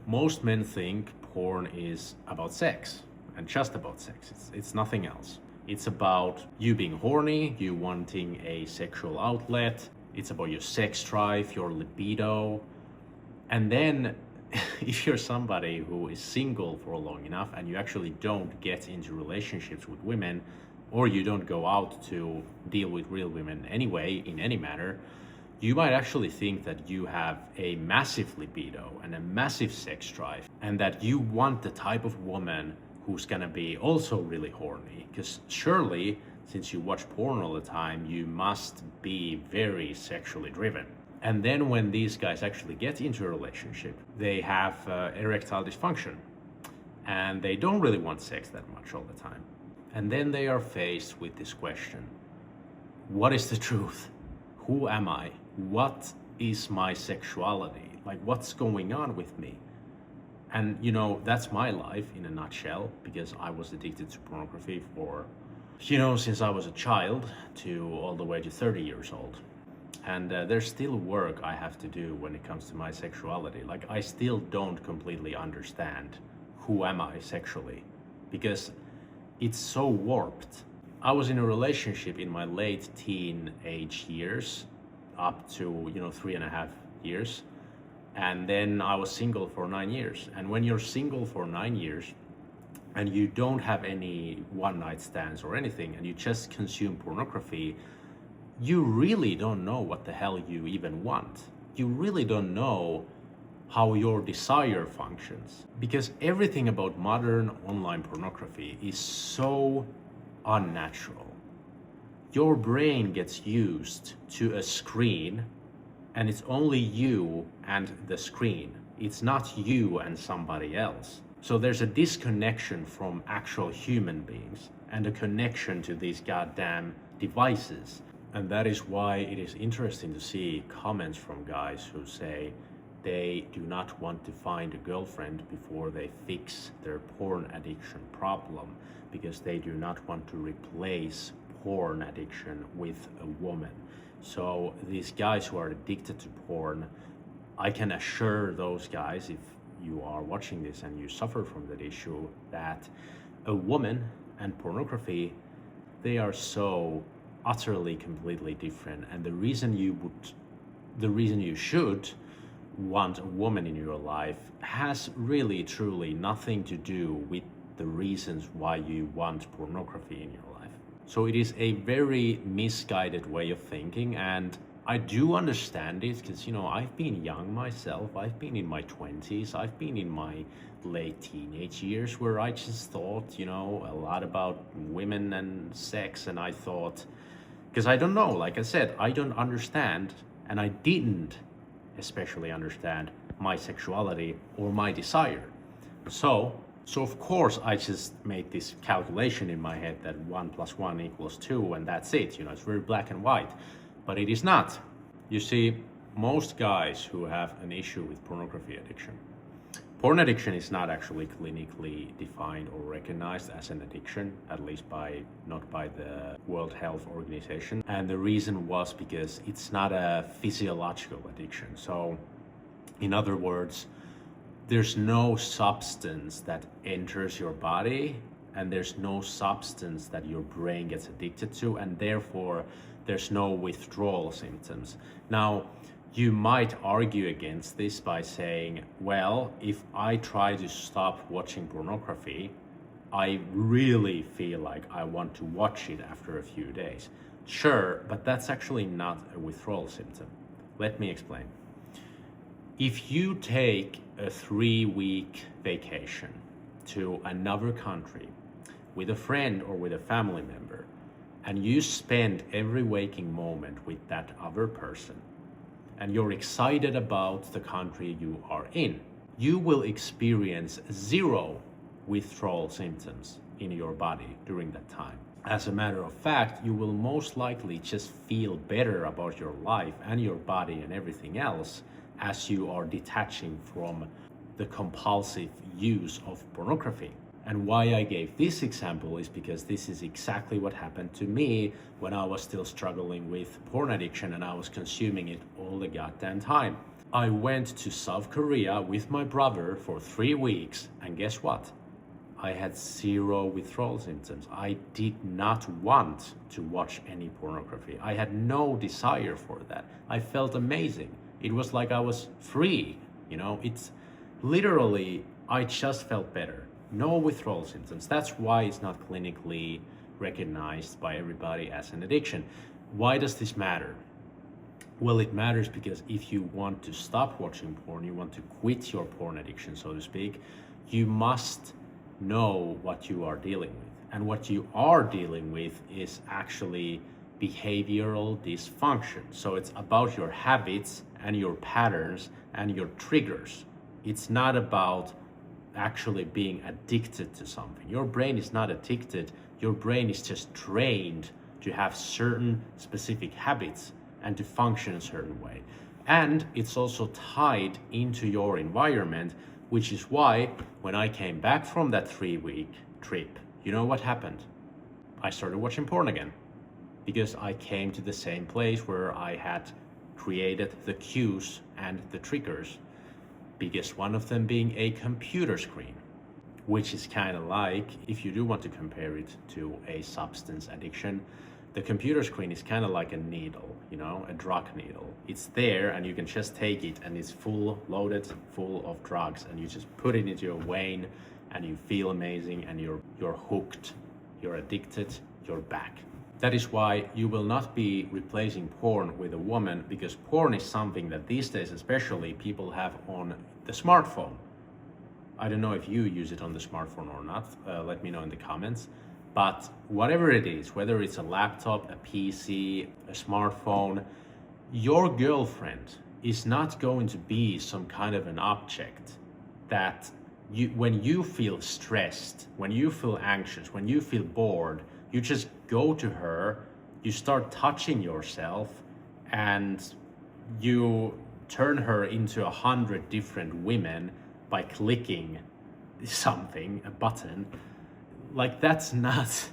Most men think porn is about sex and just about sex. It's nothing else. It's about you being horny, you wanting a sexual outlet. It's about your sex drive, your libido. And then if you're somebody who is single for long enough and you actually don't get into relationships with women, or you don't go out to deal with real women anyway, in any manner, you might actually think that you have a massive libido and a massive sex drive, and that you want the type of woman who's gonna be also really horny. Because surely, since you watch porn all the time, you must be very sexually driven. And then when these guys actually get into a relationship, they have erectile dysfunction, and they don't really want sex that much all the time. And then they are faced with this question: what is the truth? Who am I? What is my sexuality? Like, what's going on with me? And that's my life in a nutshell, because I was addicted to pornography for, since I was a child to all the way to 30 years old. And there's still work I have to do when it comes to my sexuality. Like, I still don't completely understand who am I sexually, because it's so warped. I was in a relationship in my late teenage years, up to 3.5 years, and then I was single for 9 years. And when you're single for 9 years and you don't have any one-night stands or anything, and you just consume pornography, you really don't know what the hell you even want. You really don't know how your desire functions, because everything about modern online pornography is so unnatural. Your brain gets used to a screen, and it's only you and the screen. It's not you and somebody else. So there's a disconnection from actual human beings and a connection to these goddamn devices. And that is why it is interesting to see comments from guys who say they do not want to find a girlfriend before they fix their porn addiction problem, because they do not want to replace porn addiction with a woman. So these guys who are addicted to porn, I can assure those guys, if you are watching this and you suffer from that issue, that a woman and pornography, they are so utterly completely different. And the reason you should want a woman in your life has really truly nothing to do with the reasons why you want pornography in your life. So it is a very misguided way of thinking, and I do understand it, because I've been young myself. I've been in my 20s, I've been in my late teenage years, where I just thought a lot about women and sex, and I thought, because I don't know, like I said, I don't understand, and I didn't especially understand my sexuality or my desire. So of course I just made this calculation in my head that 1 + 1 = 2, and that's it. It's very black and white, but it is not. You see, most guys who have an issue with pornography addiction, porn addiction is not actually clinically defined or recognized as an addiction, at least not by the World Health Organization. And the reason was because it's not a physiological addiction. So, in other words, there's no substance that enters your body, and there's no substance that your brain gets addicted to, and therefore there's no withdrawal symptoms. Now, you might argue against this by saying, well, if I try to stop watching pornography, I really feel like I want to watch it after a few days. Sure, but that's actually not a withdrawal symptom. Let me explain. If you take a 3-week vacation to another country with a friend or with a family member, and you spend every waking moment with that other person, and you're excited about the country you are in, you will experience 0 withdrawal symptoms in your body during that time. As a matter of fact, you will most likely just feel better about your life and your body and everything else as you are detaching from the compulsive use of pornography. And why I gave this example is because this is exactly what happened to me when I was still struggling with porn addiction, and I was consuming it all the goddamn time. I went to South Korea with my brother for 3 weeks, and guess what? I had zero withdrawal symptoms. I did not want to watch any pornography. I had no desire for that. I felt amazing. It was like I was free. It's literally, I just felt better. No withdrawal symptoms. That's why it's not clinically recognized by everybody as an addiction. Why does this matter? Well, it matters because if you want to stop watching porn, you want to quit your porn addiction, so to speak, you must know what you are dealing with. And what you are dealing with is actually behavioral dysfunction. So it's about your habits and your patterns and your triggers. It's not about actually being addicted to something. Your brain is not addicted. Your brain is just trained to have certain specific habits and to function a certain way. And it's also tied into your environment, which is why when I came back from that 3-week trip, you know what happened? I started watching porn again because I came to the same place where I had created the cues and the triggers. Biggest one of them being a computer screen, which is kind of like, if you do want to compare it to a substance addiction, the computer screen is kind of like a needle, a drug needle. It's there and you can just take it and it's loaded full of drugs, and you just put it into your vein and you feel amazing and you're hooked, you're addicted, you're back. That is why you will not be replacing porn with a woman, because porn is something that these days especially people have on the smartphone. I don't know if you use it on the smartphone or not, let me know in the comments. But whatever it is, whether it's a laptop, a PC, a smartphone, your girlfriend is not going to be some kind of an object that when you feel stressed, when you feel anxious, when you feel bored, you just go to her, you start touching yourself, and you turn her into 100 different women by clicking something, a button. Like, that's not,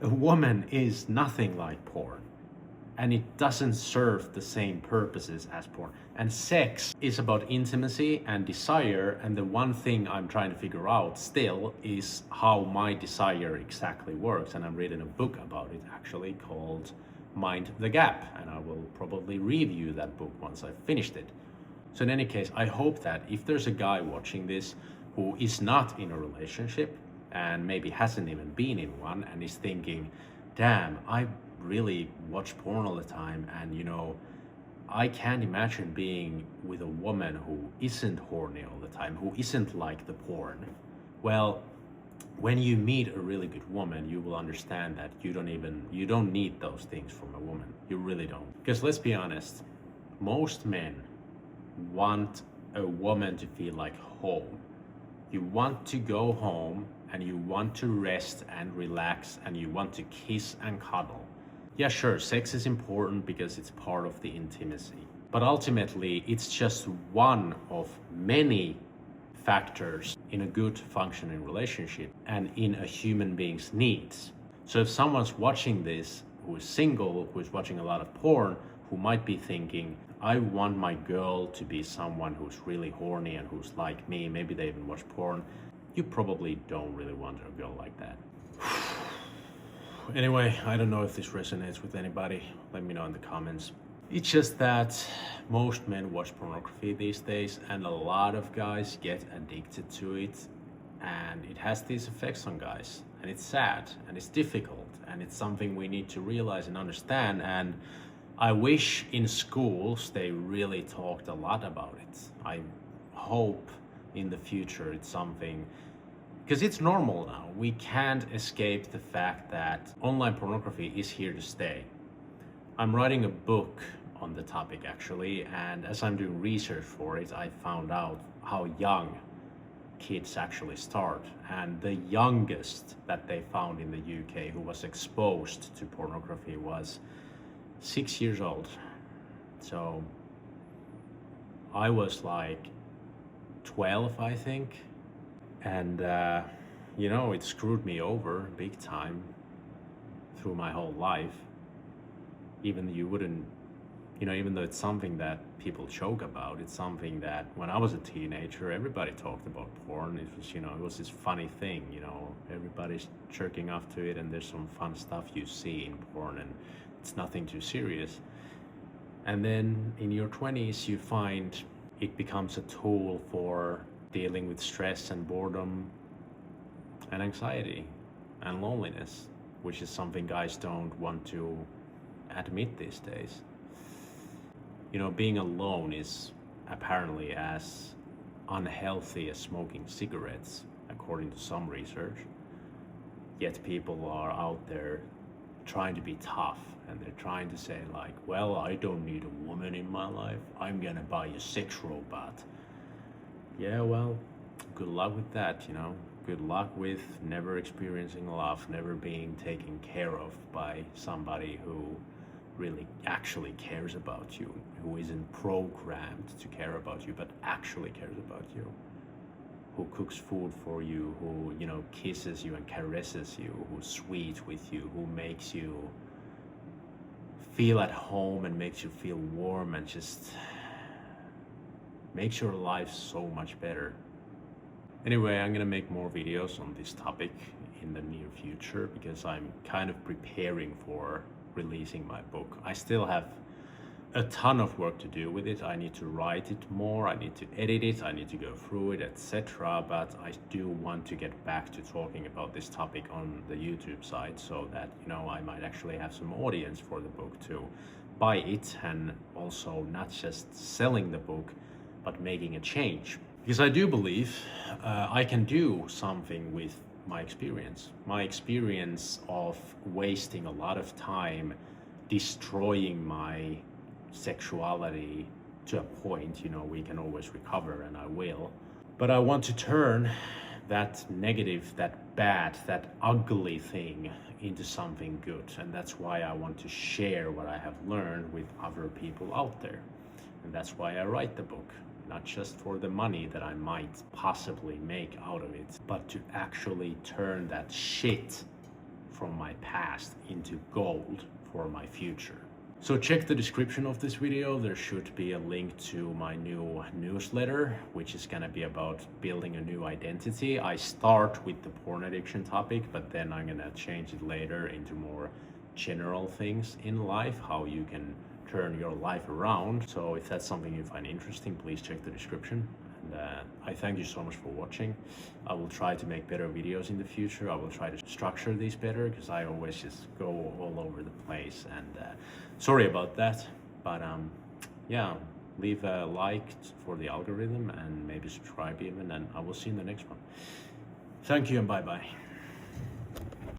a woman is nothing like porn, and it doesn't serve the same purposes as porn. And sex is about intimacy and desire, and the one thing I'm trying to figure out still is how my desire exactly works, and I'm reading a book about it actually called Mind the Gap, and I will probably review that book once I've finished it. So in any case, I hope that if there's a guy watching this who is not in a relationship and maybe hasn't even been in one and is thinking, damn, I really watch porn all the time, and I can't imagine being with a woman who isn't horny all the time, who isn't like the porn. Well, when you meet a really good woman, you will understand that you don't need those things from a woman. You really don't. Because let's be honest, most men want a woman to feel like home. You want to go home and you want to rest and relax and you want to kiss and cuddle. Yeah, sure, sex is important because it's part of the intimacy. But ultimately, it's just one of many factors in a good functioning relationship and in a human being's needs. So if someone's watching this who is single, who is watching a lot of porn, who might be thinking, I want my girl to be someone who's really horny and who's like me, maybe they even watch porn, you probably don't really want a girl like that. Anyway, I don't know if this resonates with anybody. Let me know in the comments. It's just that most men watch pornography these days, and a lot of guys get addicted to it, and it has these effects on guys, and it's sad and it's difficult, and it's something we need to realize and understand. And I wish in schools they really talked a lot about it. I hope in the future it's something, because it's normal now. We can't escape the fact that online pornography is here to stay. I'm writing a book on the topic actually, and as I'm doing research for it, I found out how young kids actually start. And the youngest that they found in the UK who was exposed to pornography was 6 years old. So I was like 12, I think. And it screwed me over big time through my whole life. Even you wouldn't Even though it's something that people joke about, it's something that when I was a teenager, everybody talked about porn. It was, it was this funny thing, everybody's jerking off to it, and there's some fun stuff you see in porn, and it's nothing too serious. And then in your 20s, you find it becomes a tool for dealing with stress and boredom and anxiety and loneliness, which is something guys don't want to admit these days. Being alone is apparently as unhealthy as smoking cigarettes, according to some research. Yet people are out there trying to be tough, and they're trying to say like, well, I don't need a woman in my life, I'm gonna buy a sex robot. Yeah, well, good luck with that, Good luck with never experiencing love, never being taken care of by somebody who really actually cares about you, who isn't programmed to care about you, but actually cares about you, who cooks food for you, who, kisses you and caresses you, who's sweet with you, who makes you feel at home and makes you feel warm and just makes your life so much better. Anyway, I'm gonna make more videos on this topic in the near future because I'm kind of preparing for releasing my book. I still have a ton of work to do with it. I need to write it more, I need to edit it, I need to go through it, etc. But I do want to get back to talking about this topic on the YouTube side so that, I might actually have some audience for the book to buy it, and also not just selling the book, but making a change. Because I do believe I can do something with my experience of wasting a lot of time destroying my sexuality to a point, we can always recover, and I will. But I want to turn that negative, that bad, that ugly thing into something good. And that's why I want to share what I have learned with other people out there. And that's why I write the book. Not just for the money that I might possibly make out of it, but to actually turn that shit from my past into gold for my future. So check the description of this video. There should be a link to my new newsletter, which is gonna be about building a new identity. I start with the porn addiction topic, but then I'm gonna change it later into more general things in life, how you can turn your life around. So if that's something you find interesting, please check the description. And I thank you so much for watching. I will try to make better videos in the future. I will try to structure these better because I always just go all over the place, and sorry about that. But yeah, leave a like for the algorithm and maybe subscribe even, and I will see you in the next one. Thank you and bye bye.